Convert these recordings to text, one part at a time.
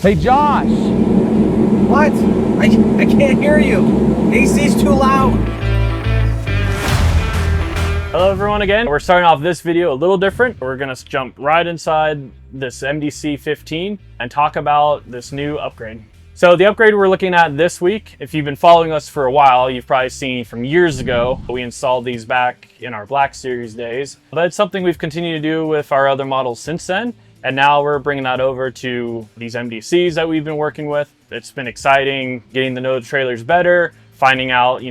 Hey, Josh! What? I can't hear you. AC's too loud. Hello everyone again. We're starting off this video a little different. We're gonna jump right inside this MDC 15 and talk about this new upgrade. So the upgrade we're looking at this week, if you've been following us for a while, you've probably seen from years ago. We installed these back in our Black Series days, but it's something we've continued to do with our other models since then. And now we're bringing that over to these MDCs that we've been working with. It's been exciting getting to know the trailers better, finding out,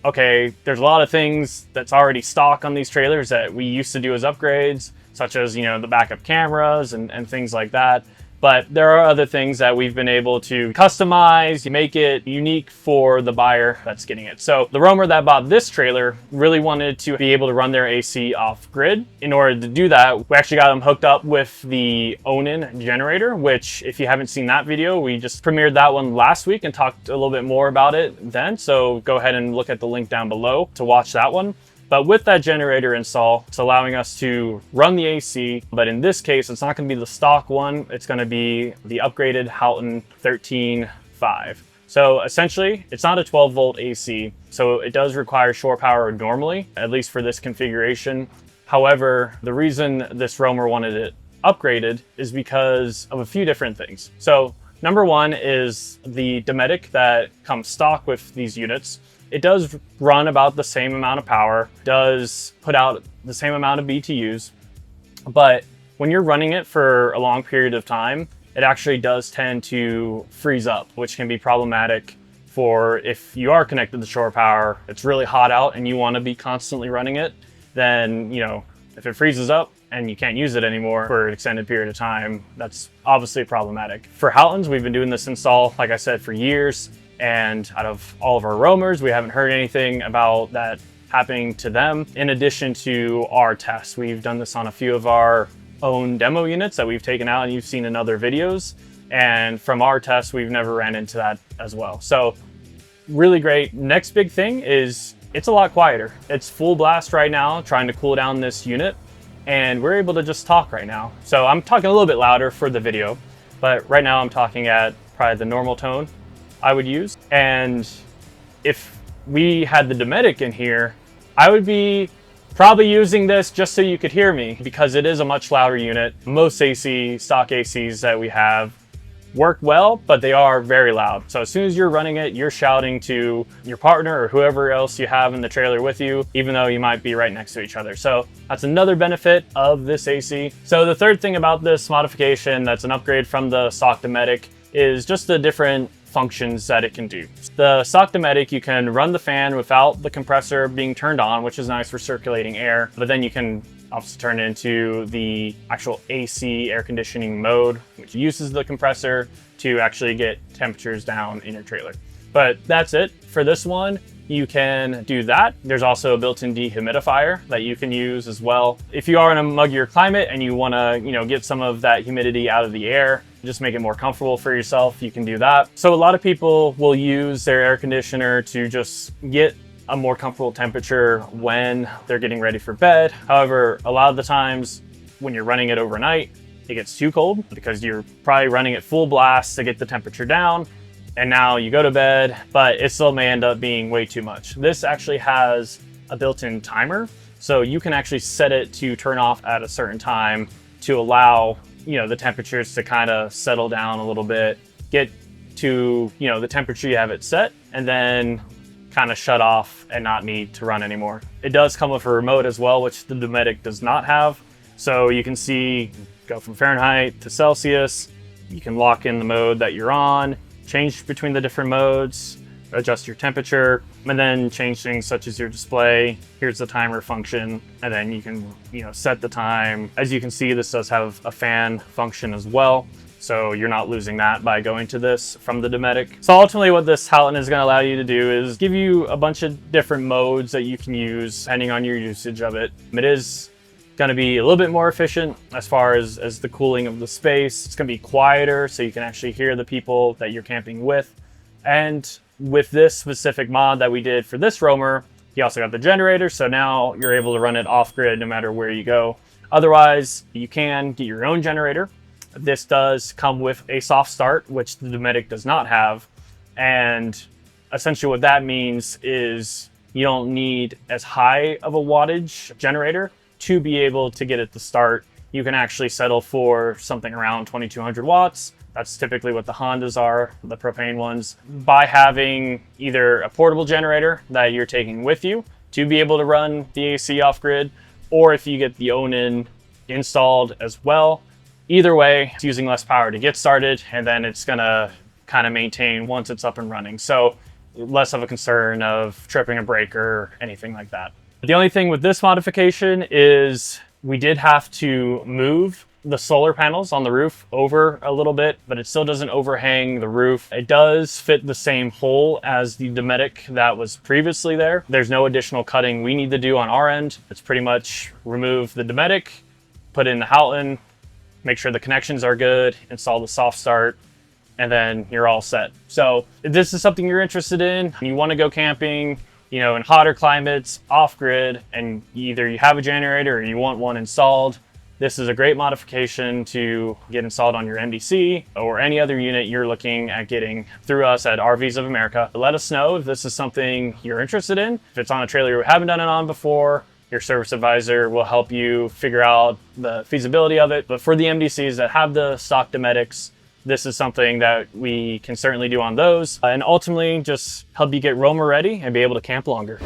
okay, there's a lot of things that's already stock on these trailers that we used to do as upgrades, such as, the backup cameras and things like that. But there are other things that we've been able to customize, make it unique for the buyer that's getting it. So the roamer that bought this trailer really wanted to be able to run their AC off grid. In order to do that, we actually got them hooked up with the Onan generator, which if you haven't seen that video, we just premiered that one last week and talked a little bit more about it then. So go ahead and look at the link down below to watch that one. But with that generator install, it's allowing us to run the AC, but in this case, it's not going to be the stock one. It's going to be the upgraded Houghton 13.5. So essentially, it's not a 12 volt AC, so it does require shore power normally, at least for this configuration. However, the reason this roamer wanted it upgraded is because of a few different things. So number one is the Dometic that comes stock with these units. It does run about the same amount of power, does put out the same amount of BTUs, but when you're running it for a long period of time, it actually does tend to freeze up, which can be problematic for if you are connected to shore power, it's really hot out and you want to be constantly running it, then, if it freezes up and you can't use it anymore for an extended period of time, that's obviously problematic. For Houghton's, we've been doing this install, like I said, for years. And out of all of our roamers, we haven't heard anything about that happening to them. In addition to our tests, we've done this on a few of our own demo units that we've taken out and you've seen in other videos. And from our tests, we've never ran into that as well. So really great. Next big thing is it's a lot quieter. It's full blast right now, trying to cool down this unit. And we're able to just talk right now. So I'm talking a little bit louder for the video, but right now I'm talking at probably the normal tone I would use. And if we had the Dometic in here, I would be probably using this just so you could hear me, because it is a much louder unit. Most stock ACs that we have work well, but they are very loud. So as soon as you're running it, you're shouting to your partner or whoever else you have in the trailer with you, even though you might be right next to each other. So that's another benefit of this AC. So the third thing about this modification that's an upgrade from the stock Dometic is just the different functions that it can do. The stock Dometic, you can run the fan without the compressor being turned on, which is nice for circulating air, but then you can also turn it into the actual AC air conditioning mode, which uses the compressor to actually get temperatures down in your trailer. But that's it for this one. You can do that. There's also a built-in dehumidifier that you can use as well. If you are in a muggier climate and you want to, get some of that humidity out of the air, just make it more comfortable for yourself, you can do that. So a lot of people will use their air conditioner to just get a more comfortable temperature when they're getting ready for bed. However, a lot of the times when you're running it overnight, it gets too cold because you're probably running it full blast to get the temperature down. And now you go to bed, but it still may end up being way too much. This actually has a built-in timer, so you can actually set it to turn off at a certain time to allow, the temperatures to kind of settle down a little bit, get to, the temperature you have it set, and then kind of shut off and not need to run anymore. It does come with a remote as well, which the Dometic does not have. So you can see, go from Fahrenheit to Celsius. You can lock in the mode that you're on, change between the different modes, adjust your temperature, and then change things such as your display. Here's the timer function, and then you can, set the time. As you can see, this does have a fan function as well, so you're not losing that by going to this from the Dometic. So ultimately what this Houghton is going to allow you to do is give you a bunch of different modes that you can use depending on your usage of it. It is going to be a little bit more efficient as far as the cooling of the space. It's going to be quieter so you can actually hear the people that you're camping with. And with this specific mod that we did for this roamer, you also got the generator, so now you're able to run it off grid no matter where you go. Otherwise, you can get your own generator. This does come with a soft start, which the Dometic does not have. And essentially what that means is you don't need as high of a wattage generator to be able to get it to start. You can actually settle for something around 2200 watts. That's typically what the Hondas are, the propane ones. By having either a portable generator that you're taking with you to be able to run the AC off-grid, or if you get the Onan installed as well, either way, it's using less power to get started, and then it's gonna kind of maintain once it's up and running. So less of a concern of tripping a breaker or anything like that. The only thing with this modification is we did have to move the solar panels on the roof over a little bit, but it still doesn't overhang the roof. It does fit the same hole as the Dometic that was previously there. There's no additional cutting we need to do on our end. It's pretty much remove the Dometic, put in the Houghton, make sure the connections are good, install the soft start, and then you're all set. So if this is something you're interested in, you want to go camping, you know, in hotter climates, off-grid, and either you have a generator or you want one installed, this is a great modification to get installed on your MDC or any other unit you're looking at getting through us at RVs of America. Let us know if this is something you're interested in. If it's on a trailer you haven't done it on before, your service advisor will help you figure out the feasibility of it. But for the MDCs that have the stock Dometics, this is something that we can certainly do on those, and ultimately just help you get Roma ready and be able to camp longer.